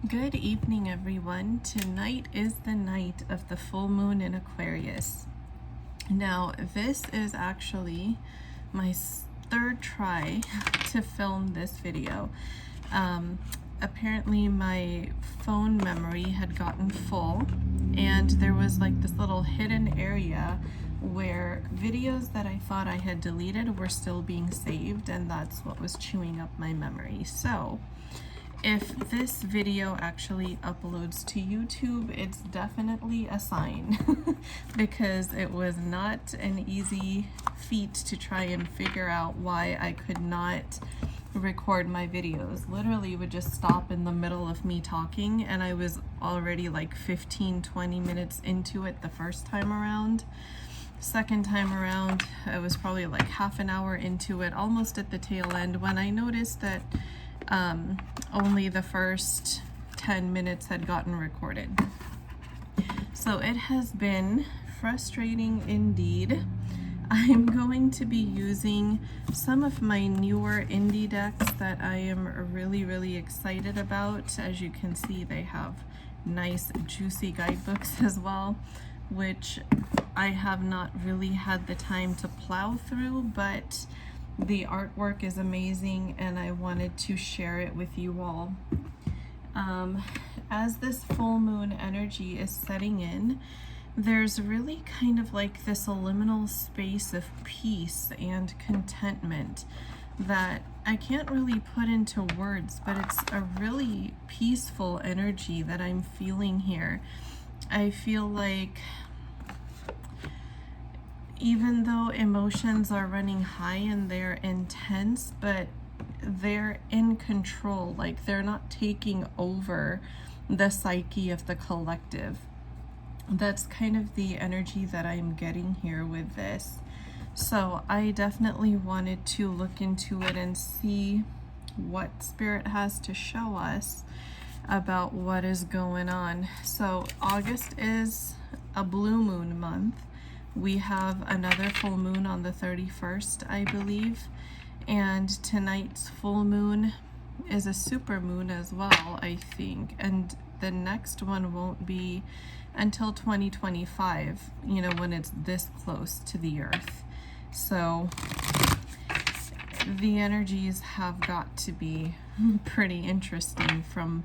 Good evening, everyone. Tonight is the night of the full moon in Aquarius. Now, this is actually my third try to film this video. Apparently my phone memory had gotten full, and there was like this little hidden area where videos that I thought I had deleted were still being saved, and that's what was chewing up my memory. So if this video actually uploads to YouTube, it's definitely a sign because it was not an easy feat to try and figure out why I could not record my videos. Literally would just stop in the middle of me talking, and I was already like 15-20 minutes into it the first time around. Second time around, I was probably like half an hour into it, almost at the tail end, when I noticed that only the first 10 minutes had gotten recorded. So it has been frustrating indeed. I'm going to be using some of my newer indie decks that I am really excited about. As you can see, they have nice juicy guidebooks as well, which I have not really had the time to plow through, but the artwork is amazing and I wanted to share it with you all. As this full moon energy is setting in, there's really kind of like this liminal space of peace and contentment that I can't really put into words, but it's a really peaceful energy that I'm feeling here. I feel like even though emotions are running high and they're intense, but they're in control, like they're not taking over the psyche of the collective. That's kind of the energy that I'm getting here with this. So I definitely wanted to look into it and see what Spirit has to show us about what is going on. So August is a blue moon month. We have another full moon on the 31st, I believe, and tonight's full moon is a super moon as well, I think, and the next one won't be until 2025, you know, when it's this close to the earth. So the energies have got to be pretty interesting from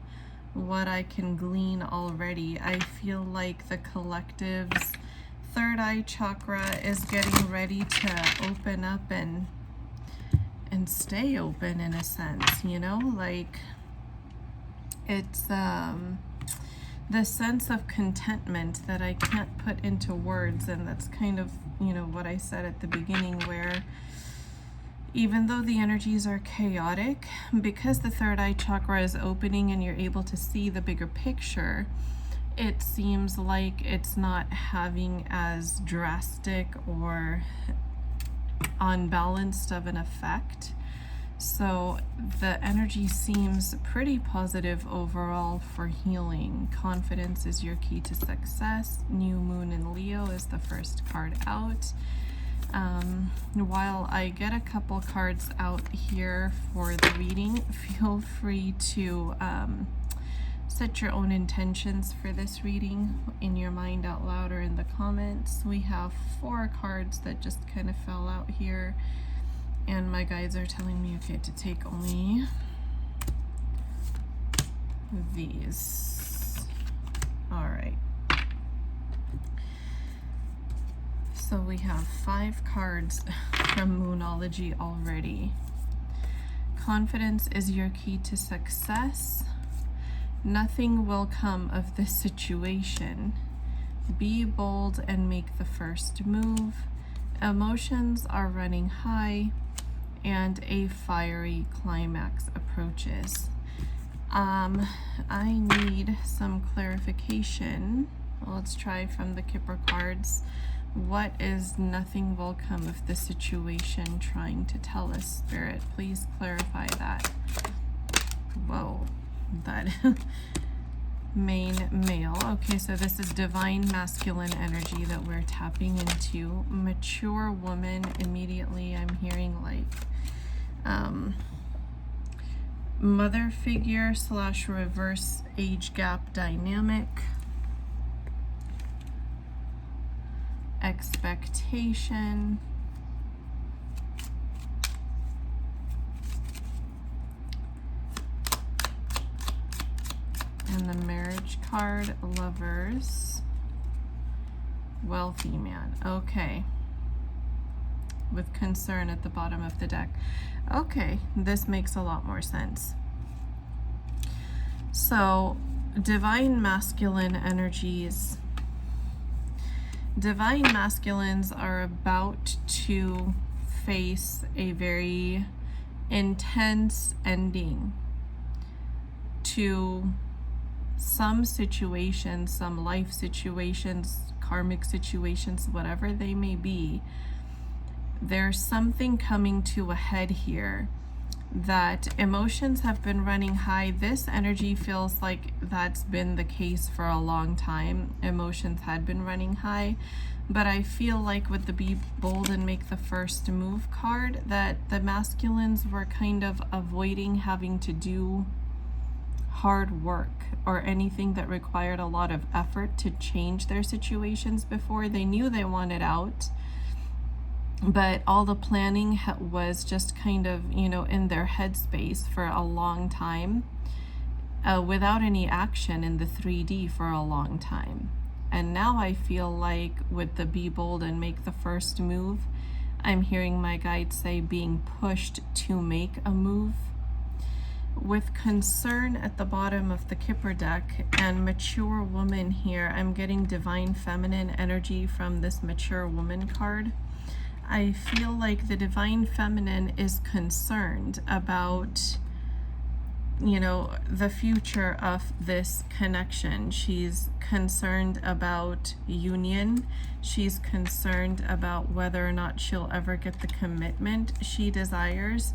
what I can glean already. I feel like the collective's third eye chakra is getting ready to open up and stay open in a sense, you know, like it's the sense of contentment that I can't put into words. And that's kind of, you know, what I said at the beginning, where even though the energies are chaotic, because the third eye chakra is opening and you're able to see the bigger picture, it seems like it's not having as drastic or unbalanced of an effect. So the energy seems pretty positive overall for healing. Confidence is your key to success. New moon in Leo is the first card out. While I get a couple cards out here for the reading, feel free to set your own intentions for this reading in your mind out loud or in the comments. We have 4 cards that just kind of fell out here, and my guides are telling me, okay, to take only these. All right. So we have 5 cards from Moonology already. Confidence is your key to success. Nothing will come of this situation. Be bold and make the first move. Emotions are running high, and a fiery climax approaches. I need some clarification. Let's try from the Kipper cards. What is nothing will come of the situation trying to tell us, Spirit? Please clarify that. Whoa. That main male. Okay, so this is divine masculine energy that we're tapping into. Mature woman. Immediately I'm hearing like mother figure / reverse age gap dynamic, expectation, and the marriage card, lovers, wealthy man. Okay. With concern at the bottom of the deck. Okay, this makes a lot more sense. So, divine masculine energies. Divine masculines are about to face a very intense ending to some situations, some life situations, karmic situations, whatever they may be. There's something coming to a head here, that emotions have been running high. This energy feels like that's been the case for a long time. Emotions had been running high, but I feel like with the Be Bold and Make the First Move card, that the masculines were kind of avoiding having to do hard work or anything that required a lot of effort to change their situations before. They knew they wanted out, but all the planning was just kind of, you know, in their headspace for a long time, without any action in the 3D for a long time. And now I feel like with the Be Bold and Make the First Move, I'm hearing my guides say being pushed to make a move. With concern at the bottom of the Kipper deck and mature woman here, I'm getting divine feminine energy from this mature woman card. I feel like the divine feminine is concerned about, you know, the future of this connection. She's concerned about union. She's concerned about whether or not she'll ever get the commitment she desires.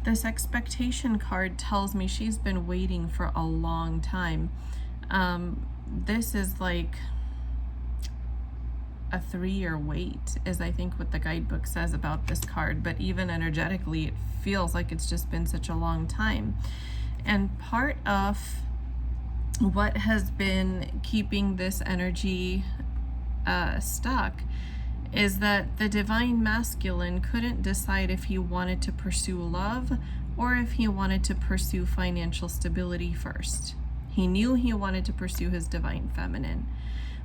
This expectation card tells me she's been waiting for a long time. This is like a 3-year wait, is I think what the guidebook says about this card, but even energetically it feels like it's just been such a long time. And part of what has been keeping this energy stuck is that the divine masculine couldn't decide if he wanted to pursue love or if he wanted to pursue financial stability first. He knew he wanted to pursue his divine feminine,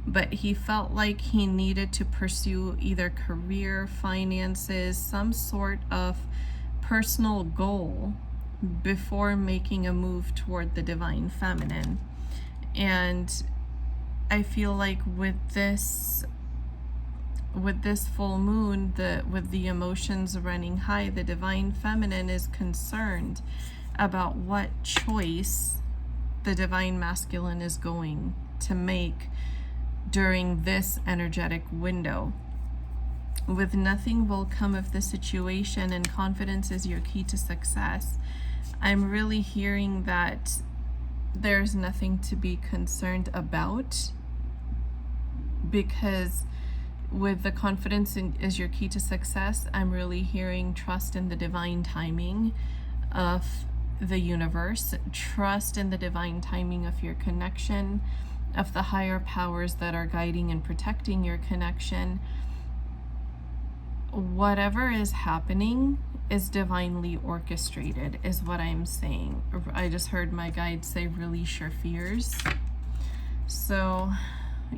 but he felt like he needed to pursue either career, finances, some sort of personal goal before making a move toward the divine feminine. And I feel like with this full moon, with the emotions running high, the divine feminine is concerned about what choice the divine masculine is going to make during this energetic window. With nothing will come of the situation and confidence is your key to success, I'm really hearing that there's nothing to be concerned about, because with the confidence is your key to success, I'm really hearing trust in the divine timing of the universe, trust in the divine timing of your connection, of the higher powers that are guiding and protecting your connection. Whatever is happening is divinely orchestrated, is what I'm saying. I just heard my guide say release your fears. So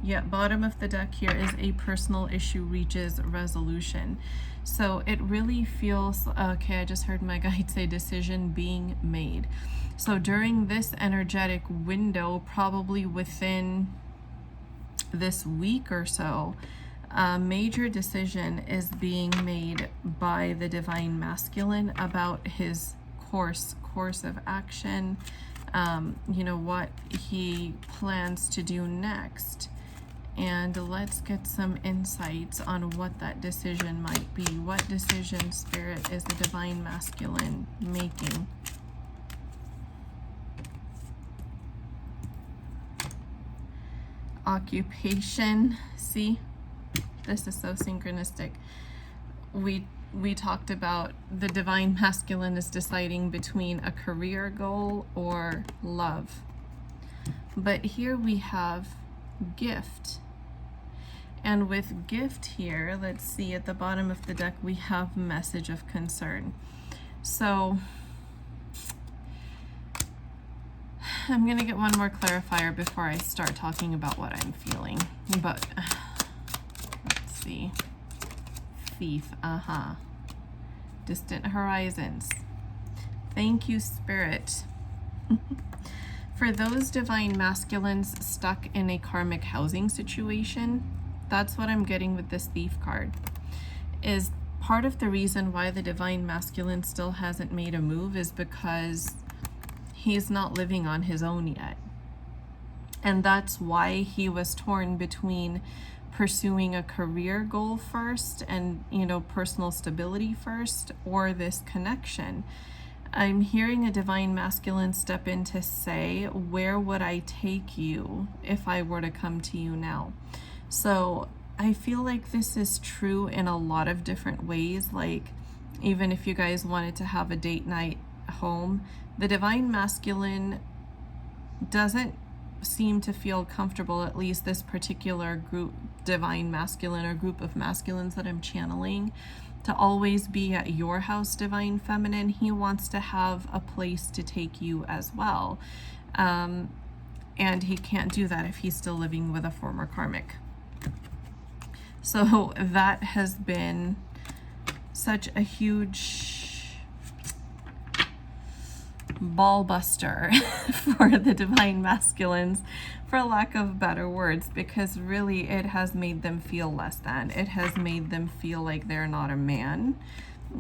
yeah, bottom of the deck here is a personal issue reaches resolution. So it really feels, okay, I just heard my guide say decision being made. So during this energetic window, probably within this week or so, a major decision is being made by the divine masculine about his course of action, you know, what he plans to do next. And let's get some insights on what that decision might be. What decision, Spirit, is the divine masculine making? Occupation. See, this is so synchronistic. We we talked about the divine masculine is deciding between a career goal or love. But here we have gift. And with gift here, let's see, at the bottom of the deck, we have message of concern. So I'm going to get one more clarifier before I start talking about what I'm feeling. But let's see. Thief, distant horizons. Thank you, Spirit. For those divine masculines stuck in a karmic housing situation, that's what I'm getting with this Thief card. Is part of the reason why the divine masculine still hasn't made a move is because he's not living on his own yet. And that's why he was torn between pursuing a career goal first and, you know, personal stability first, or this connection. I'm hearing a divine masculine step in to say, where would I take you if I were to come to you now? So I feel like this is true in a lot of different ways. Like, even if you guys wanted to have a date night home, the divine masculine doesn't seem to feel comfortable, at least this particular group, divine masculine or group of masculines that I'm channeling, to always be at your house, divine feminine. He wants to have a place to take you as well. And he can't do that if he's still living with a former karmic. So that has been such a huge ball buster for the divine masculines, for lack of better words, because really it has made them feel less than. It has made them feel like they're not a man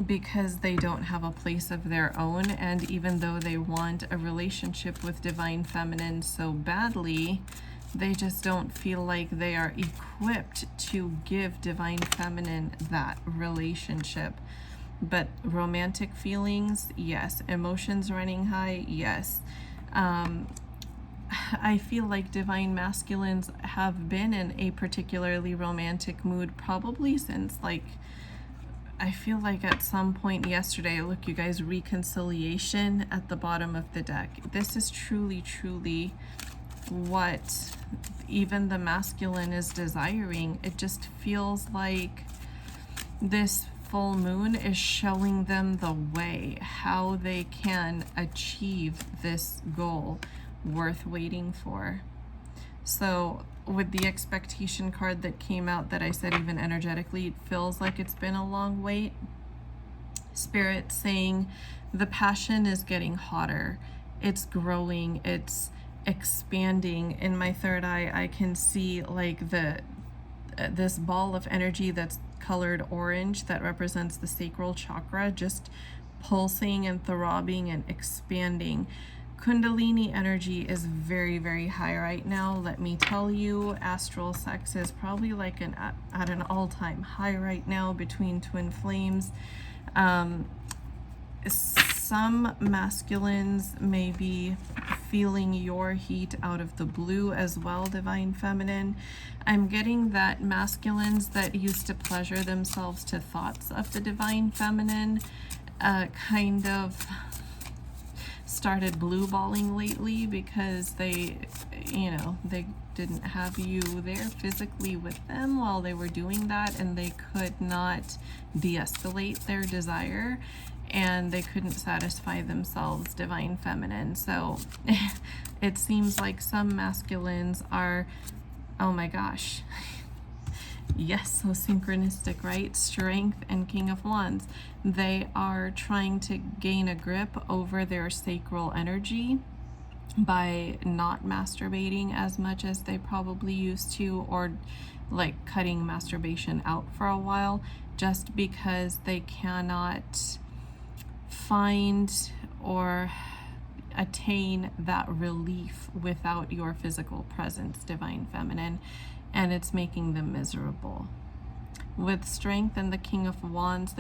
because they don't have a place of their own. And even though they want a relationship with divine feminine so badly, they just don't feel like they are equipped to give divine feminine that relationship. But romantic feelings, yes. Emotions running high, yes. I feel like divine masculines have been in a particularly romantic mood probably since, like, I feel like at some point yesterday, look, you guys, reconciliation at the bottom of the deck. This is truly, truly what even the masculine is desiring. It just feels like this full moon is showing them the way, how they can achieve this goal worth waiting for. So with the expectation card that came out, that I said even energetically, it feels like it's been a long wait. Spirit saying the passion is getting hotter. It's growing. It's expanding. In my third eye, I can see like this ball of energy that's colored orange that represents the sacral chakra, just pulsing and throbbing and expanding. Kundalini energy is very, very high right now. Let me tell you, astral sex is probably like at an all-time high right now between twin flames. Some masculines may be feeling your heat out of the blue as well, divine feminine. I'm getting that masculines that used to pleasure themselves to thoughts of the divine feminine kind of started blue balling lately because they, you know, they didn't have you there physically with them while they were doing that, and they could not de-escalate their desire, and they couldn't satisfy themselves, divine feminine. So it seems like some masculines are, oh my gosh, yes, so synchronistic, right? Strength and King of Wands. They are trying to gain a grip over their sacral energy by not masturbating as much as they probably used to, or like cutting masturbation out for a while, just because they cannot find or attain that relief without your physical presence, divine feminine, and it's making them miserable. With strength and the King of Wands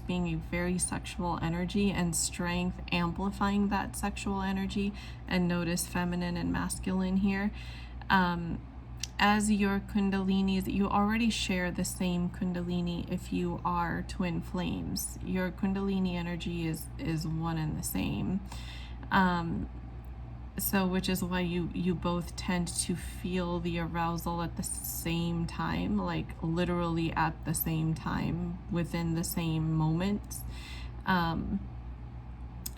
being a very sexual energy, and strength amplifying that sexual energy, and notice feminine and masculine here. as your kundalinis, you already share the same kundalini if you are twin flames. Your kundalini energy is one and the same. So which is why you both tend to feel the arousal at the same time, like literally at the same time, within the same moments.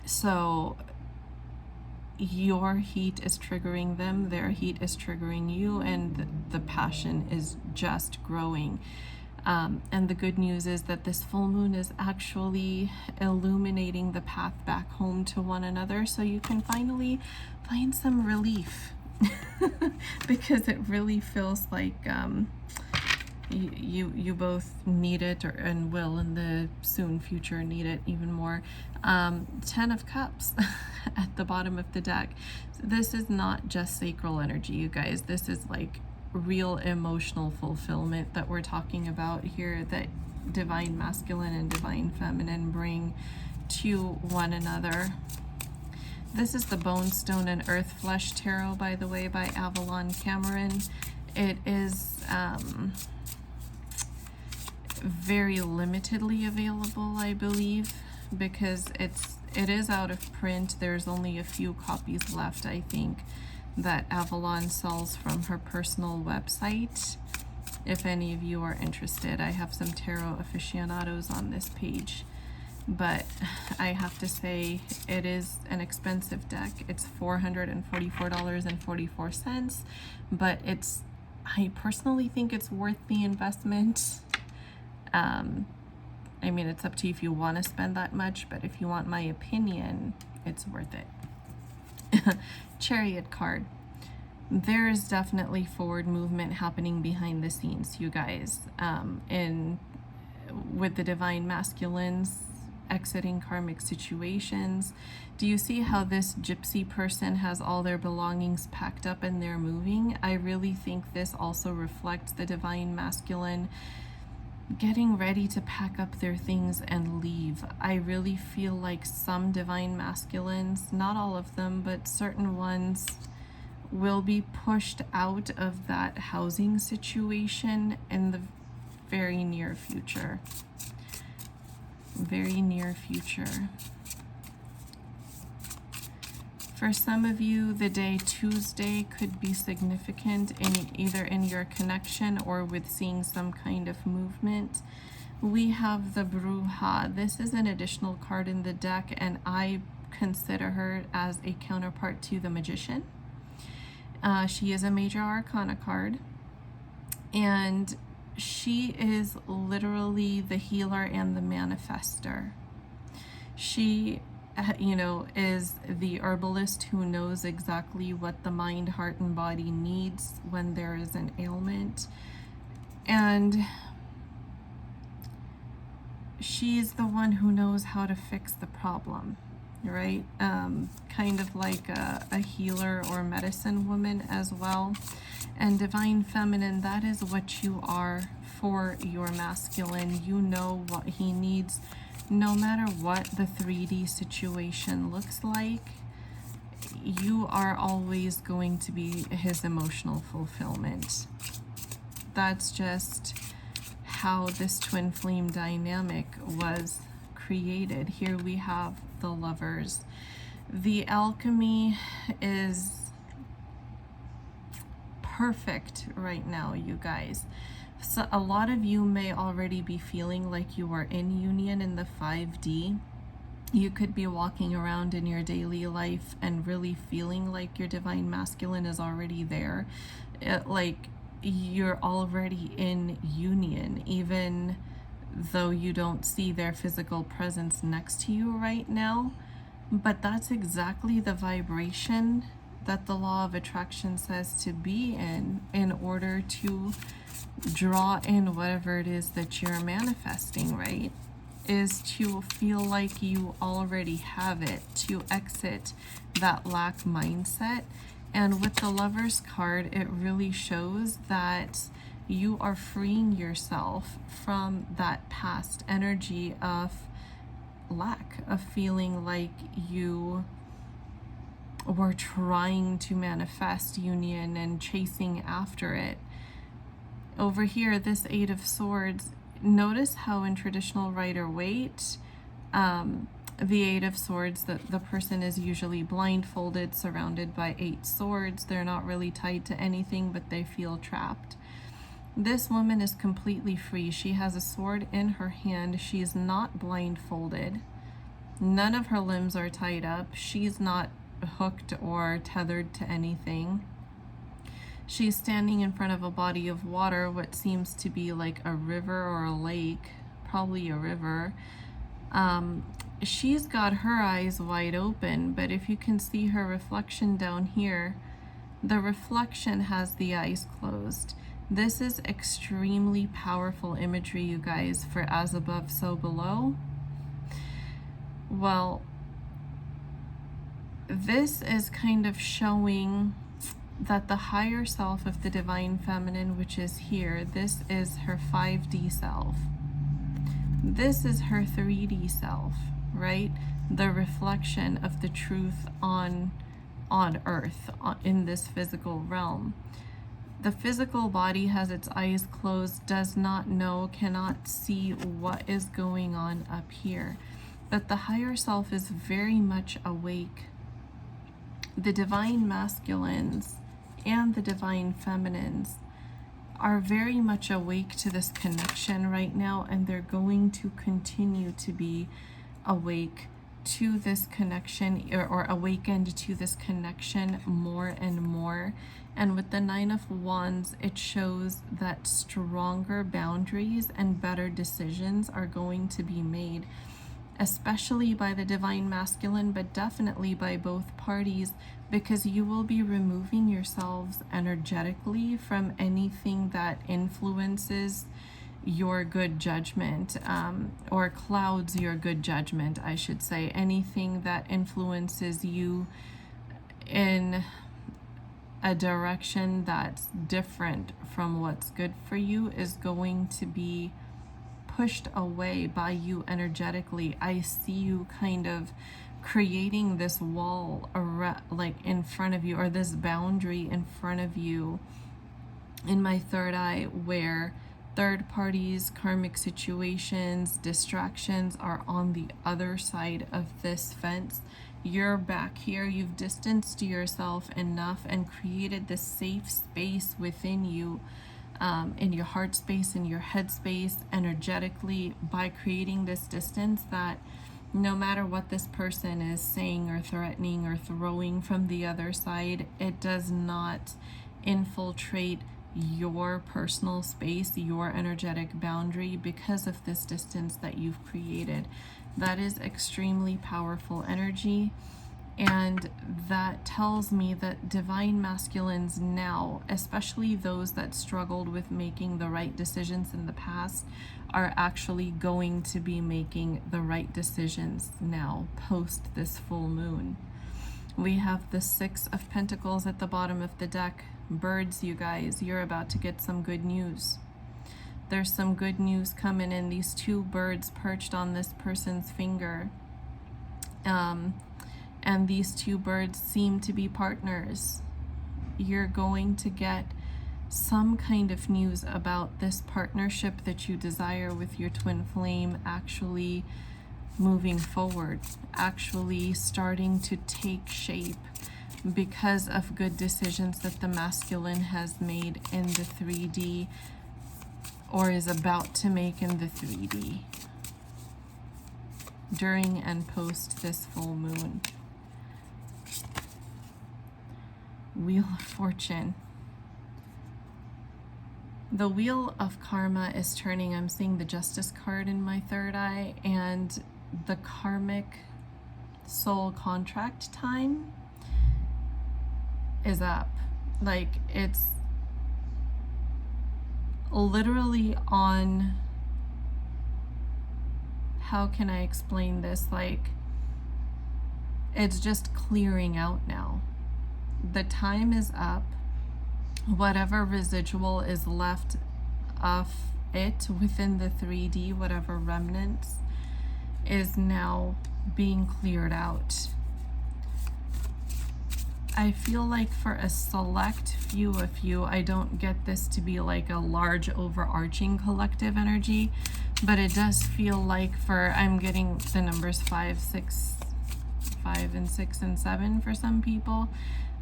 So your heat is triggering them, their heat is triggering you, and the passion is just growing. And the good news is that this full moon is actually illuminating the path back home to one another, so you can finally find some relief because it really feels like you both need it, and will in the soon future need it even more. 10 of Cups at the bottom of the deck. So this is not just sacral energy, you guys. This is like real emotional fulfillment that we're talking about here, that divine masculine and divine feminine bring to one another. This is the Bone Stone and Earth Flesh Tarot, by the way, by Avalon Cameron. It is very limitedly available, I believe, because it is out of print. There's only a few copies left, I think, that Avalon sells from her personal website. If any of you are interested, I have some tarot aficionados on this page, but I have to say it is an expensive deck. It's $444.44, but I personally think it's worth the investment. I mean, it's up to you if you want to spend that much, but if you want my opinion, it's worth it. Chariot card. There is definitely forward movement happening behind the scenes, you guys. With the divine masculines exiting karmic situations. Do you see how this gypsy person has all their belongings packed up and they're moving? I really think this also reflects the divine masculine getting ready to pack up their things and leave. I really feel like some divine masculines, not all of them, but certain ones, will be pushed out of that housing situation in the very near future. Very near future. For some of you, the day Tuesday could be significant either in your connection or with seeing some kind of movement. We have the Bruja. This is an additional card in the deck, and I consider her as a counterpart to the Magician. She is a major arcana card, and she is literally the healer and the manifester. She is the herbalist who knows exactly what the mind, heart, and body needs when there is an ailment. And she's the one who knows how to fix the problem, right? Kind of like a healer or medicine woman as well. And divine feminine, that is what you are for your masculine. You know what he needs. No matter what the 3D situation looks like, you are always going to be his emotional fulfillment. That's just how this twin flame dynamic was created. Here we have the Lovers. The alchemy is perfect right now, you guys. So a lot of you may already be feeling like you are in union in the 5D. You could be walking around in your daily life and really feeling like your divine masculine is already there. Like you're already in union, even though you don't see their physical presence next to you right now. But that's exactly the vibration that the law of attraction says to be in order to draw in whatever it is that you're manifesting, right? Is to feel like you already have it, to exit that lack mindset. And with the Lovers card, it really shows that you are freeing yourself from that past energy of lack, of feeling like you were trying to manifest union and chasing after it. over here, this Eight of Swords, notice how in traditional Rider-Waite, the Eight of Swords, the person is usually blindfolded, surrounded by 8 swords. They're not really tied to anything, but they feel trapped. This woman is completely free. She has a sword in her hand. She is not blindfolded. None of her limbs are tied up. She's not hooked or tethered to anything. She's standing in front of a body of water, what seems to be like a river or a lake, probably a river. She's got her eyes wide open, but if you can see her reflection down here, the reflection has the eyes closed. This is extremely powerful imagery, you guys, for as above, so below. Well, this is kind of showing that the higher self of the divine feminine, which is here, this is her 5D self. This is her 3D self, right? The reflection of the truth on earth, in this physical realm. The physical body has its eyes closed, does not know, cannot see what is going on up here. But the higher self is very much awake. The divine masculines and the divine feminines are very much awake to this connection right now, and they're going to continue to be awake to this connection, or awakened to this connection more and more. And with the Nine of Wands, it shows that stronger boundaries and better decisions are going to be made, especially by the divine masculine, but definitely by both parties, because you will be removing yourselves energetically from anything that influences your good judgment, or clouds your good judgment, I should say. Anything that influences you in a direction that's different from what's good for you is going to be pushed away by you energetically. I see you kind of creating this wall like in front of you, or this boundary in front of you in my third eye, where third parties, karmic situations, distractions are on the other side of this fence. You're back here. You've distanced yourself enough and created this safe space within you, in your heart space, in your head space, energetically, by creating this distance, that no matter what this person is saying or threatening or throwing from the other side, it does not infiltrate your personal space, your energetic boundary, because of this distance that you've created. That is extremely powerful energy, and that tells me that divine masculines now, especially those that struggled with making the right decisions in the past, are actually going to be making the right decisions now, post this full moon. We have the Six of Pentacles at the bottom of the deck. Birds, you guys, you're about to get some good news. There's some good news coming in. These two birds perched on this person's finger. And these two birds seem to be partners. You're going to get some kind of news about this partnership that you desire with your twin flame actually moving forward, actually starting to take shape, because of good decisions that the masculine has made in the 3D, or is about to make in the 3D, during and post this full moon. Wheel of Fortune. The Wheel of Karma is turning. I'm seeing the Justice card in my third eye, and the karmic soul contract time is up. Like, it's literally on, how can I explain this? Like, it's just clearing out now. The time is up. Whatever residual is left of it within the 3D, whatever remnants, is now being cleared out. I feel like for a select few of you, I don't get this to be like a large overarching collective energy, but it does feel like for, I'm getting the numbers 5, 6, 5 and 6 and 7 for some people.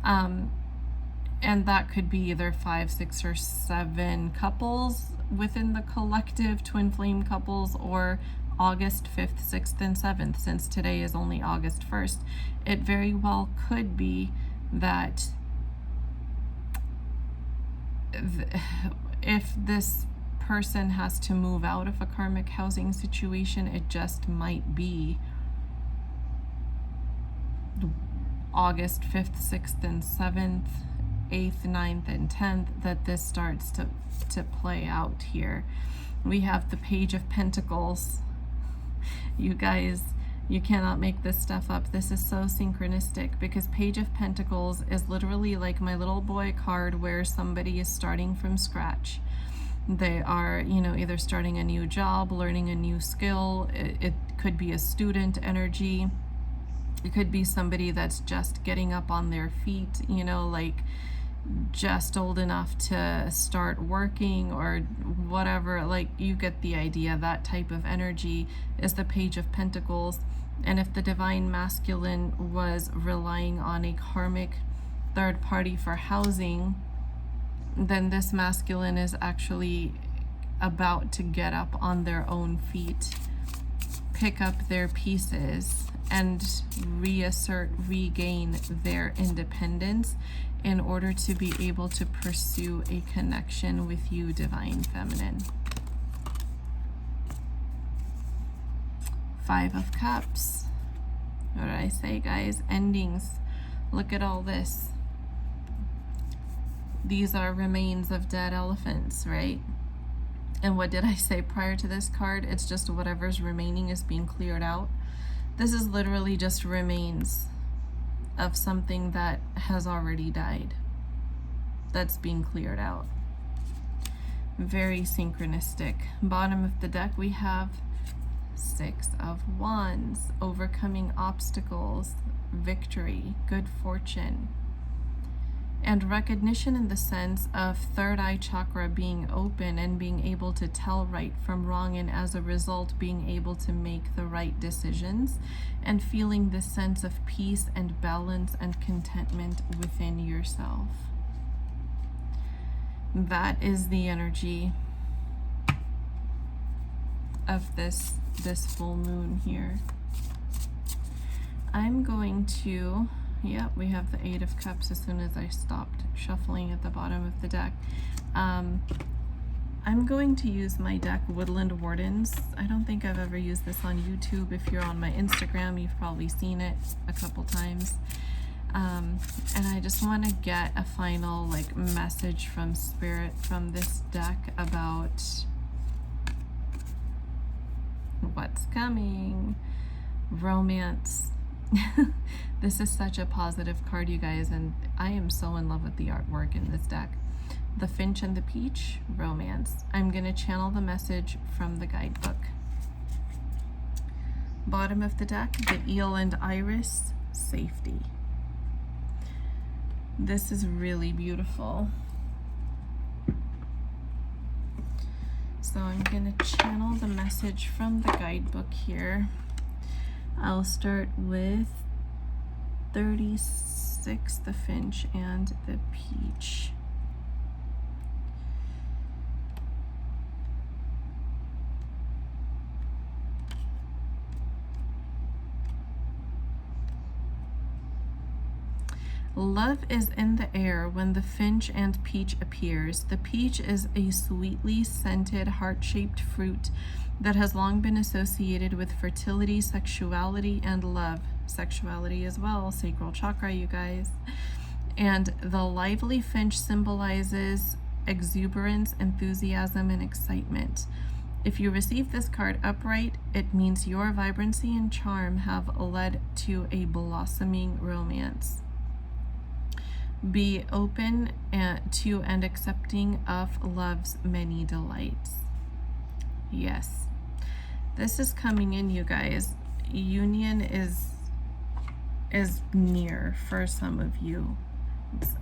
And that could be either 5, 6, or 7 couples within the collective twin flame couples, or August 5th, 6th, and 7th, since today is only August 1st. It very well could be that if this person has to move out of a karmic housing situation, it just might be August 5th, 6th, and 7th, 8th, 9th, and 10th that this starts to play out here. We have the Page of Pentacles. You guys, you cannot make this stuff up. This is so synchronistic, because Page of Pentacles is literally like my little boy card, where somebody is starting from scratch. They are, you know, either starting a new job, learning a new skill. It could be a student energy. It could be somebody that's just getting up on their feet, you know, like just old enough to start working or whatever. Like, you get the idea. That type of energy is the Page of Pentacles. And if the Divine Masculine was relying on a karmic third party for housing, then this masculine is actually about to get up on their own feet, pick up their pieces, and regain their independence in order to be able to pursue a connection with you, Divine Feminine. 5 of Cups. What did I say, guys? Endings. Look at all this. These are remains of dead elephants, right? And what did I say prior to this card? It's just whatever's remaining is being cleared out. This is literally just remains of something that has already died, that's being cleared out. Very synchronistic. Bottom of the deck, we have 6 of Wands, overcoming obstacles, victory, good fortune, and recognition in the sense of third eye chakra being open and being able to tell right from wrong, and as a result being able to make the right decisions and feeling this sense of peace and balance and contentment within yourself. That is the energy of this full moon here. I'm going to, yep, we have the 8 of Cups as soon as I stopped shuffling at the bottom of the deck. I'm going to use my deck Woodland Wardens. I don't think I've ever used this on YouTube. If you're on my Instagram, you've probably seen it a couple times. And I just want to get a final like message from Spirit from this deck about what's coming. Romance. This is such a positive card, you guys, and I am so in love with the artwork in this deck. The Finch and the Peach, romance. I'm going to channel the message from the guidebook. Bottom of the deck, the Eel and Iris, safety. This is really beautiful. So I'm going to channel the message from the guidebook here. I'll start with 36, the Finch and the Peach. Love is in the air when the finch and peach appears. The peach is a sweetly scented, heart-shaped fruit that has long been associated with fertility, sexuality, and love. Sexuality as well, sacral chakra, you guys. And the lively finch symbolizes exuberance, enthusiasm, and excitement. If you receive this card upright, it means your vibrancy and charm have led to a blossoming romance. Be open to and accepting of love's many delights. Yes, this is coming in, you guys. Union is is near for some of you.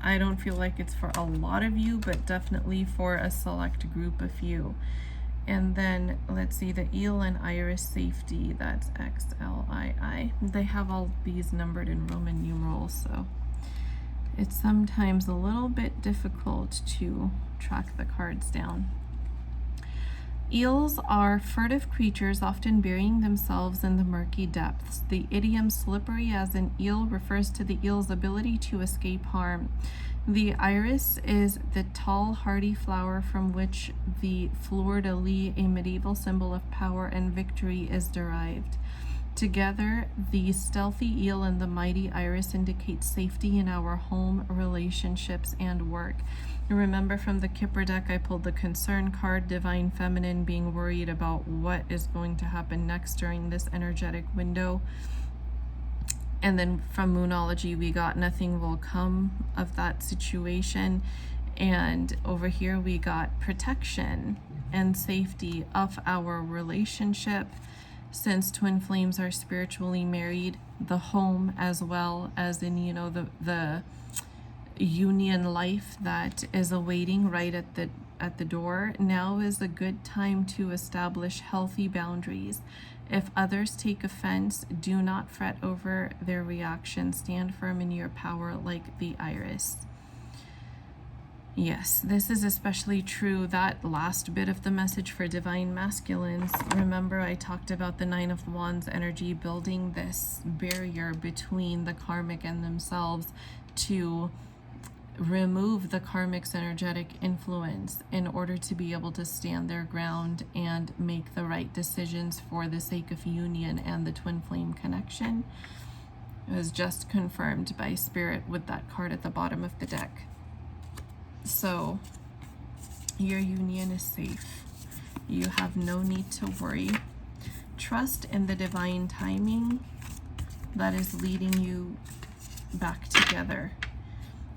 I don't feel like it's for a lot of you, but definitely for a select group of you. And then let's see, the eel and iris safety, that's XLII. They have all these numbered in Roman numerals, so it's sometimes a little bit difficult to track the cards down. Eels are furtive creatures, often burying themselves in the murky depths. The idiom slippery as an eel refers to the eel's ability to escape harm. The iris is the tall, hardy flower from which the fleur-de-lis, a medieval symbol of power and victory, is derived. Together, the stealthy eel and the mighty iris indicate safety in our home, relationships, and work. Remember from the Kipper deck, I pulled the concern card, Divine Feminine, being worried about what is going to happen next during this energetic window. And then from Moonology, we got nothing will come of that situation. And over here, we got protection and safety of our relationship. Since twin flames are spiritually married, the home as well as in, you know, the union life that is awaiting right at the door. Now is a good time to establish healthy boundaries. If others take offense, do not fret over their reaction. Stand firm in your power like the iris. Yes, this is especially true, that last bit of the message for divine masculines. Remember, I talked about the Nine of Wands energy building this barrier between the karmic and themselves to remove the karmic's energetic influence in order to be able to stand their ground and make the right decisions for the sake of union and the twin flame connection. It was just confirmed by Spirit with that card at the bottom of the deck. So your union is safe. You have no need to worry. Trust in the divine timing that is leading you back together,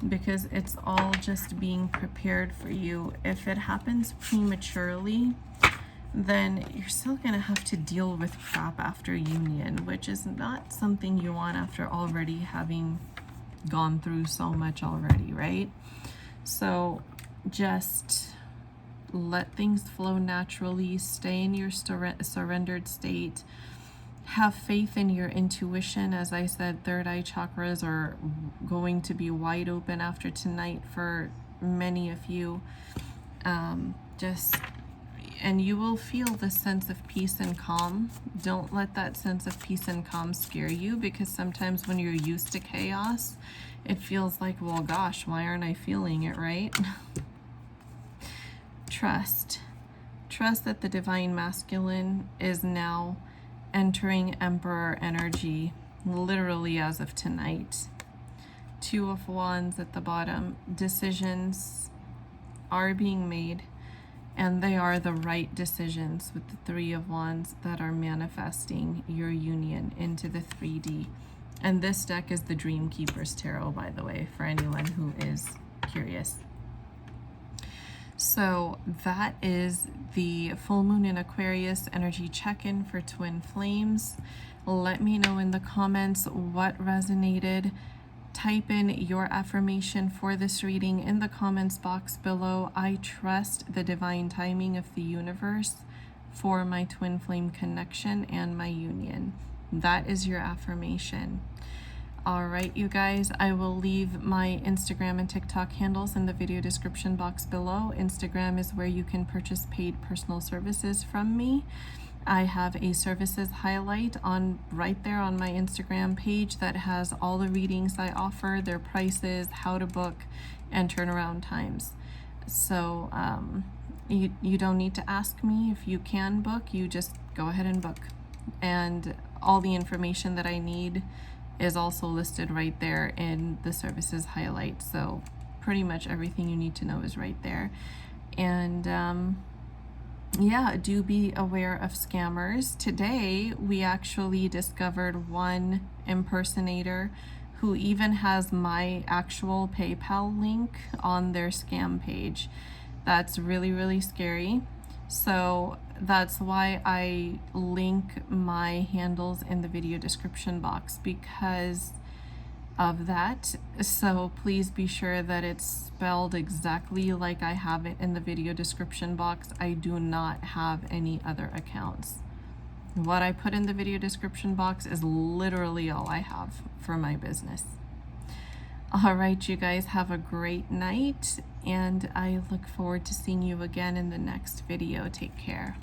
because it's all just being prepared for you. If it happens prematurely, then you're still going to have to deal with crap after union, which is not something you want after already having gone through so much already, right? So just let things flow naturally. Stay in your surrendered state. Have faith in your intuition. As I said, third eye chakras are going to be wide open after tonight for many of you. And you will feel the sense of peace and calm. Don't let that sense of peace and calm scare you, because sometimes when you're used to chaos, it feels like, well, gosh, why aren't I feeling it, right? Trust. Trust that the divine masculine is now entering Emperor energy, literally as of tonight. Two of Wands at the bottom. Decisions are being made, and they are the right decisions with the Three of Wands that are manifesting your union into the 3D. And this deck is the Dream Keeper's Tarot, by the way, for anyone who is curious. So that is the full moon in Aquarius energy check-in for twin flames. Let me know in the comments what resonated. Type in your affirmation for this reading in the comments box below. I trust the divine timing of the universe for my twin flame connection and my union. That is your affirmation. All right, you guys, I will leave my Instagram and TikTok handles in the video description box below. Instagram is where you can purchase paid personal services from me. I have a services highlight on right there on my Instagram page that has all the readings I offer, their prices, how to book, and turnaround times. So you don't need to ask me if you can book. You just go ahead and book. And all the information that I need is also listed right there in the services highlight. So pretty much everything you need to know is right there. And yeah, do be aware of scammers. Today, we actually discovered one impersonator who even has my actual PayPal link on their scam page. That's really, really scary. So that's why I link my handles in the video description box, because of that. So please be sure that it's spelled exactly like I have it in the video description box. I do not have any other accounts. What I put in the video description box is literally all I have for my business. All right, you guys have a great night, and I look forward to seeing you again in the next video. Take care.